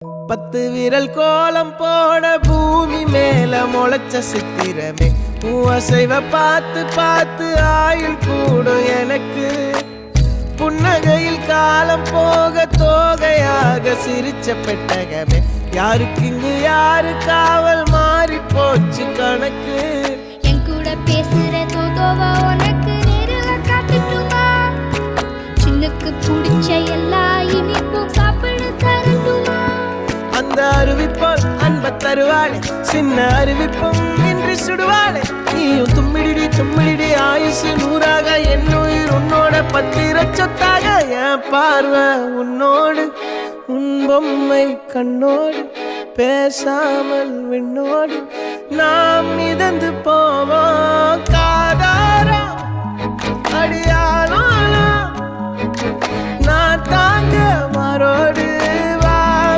10 விரல் கோலம் போட பூமி மேல முளைச்ச சித்திரமே அசைவ பார்த்து பார்த்து ஆயுள் கூடும் எனக்கு புன்னகையில் காலம் போக தோகையாக சிரிச்ச பெட்டகமே யாருக்கு இங்கு யாரு காவல் மாறி போச்சு கணக்கு என் கூட பேசுற தோதோவா உனக்கு நேரில் காட்டுட்டுமா சின்னுக்கு பிடிச்ச எல்லா இனிப்பும் சாப்பிட தரட்டுமா அந்த அறிவிப்போல் அன்ப தருவாளே சின்ன அறிவிப்பும் இன்று சுடுவாளே நீயும் தும்மிடி ஆயுசு 100ஆக என் உயிர் உன்னோட 10 சொத்தாக என் பார்வை உன்னோடு உன் பொம்மை கண்ணோடு பேசாமல் விண்ணோடு நாம் மிதந்து போவோம் காதாரா அடியானோ நான் தாங்க மாறோடு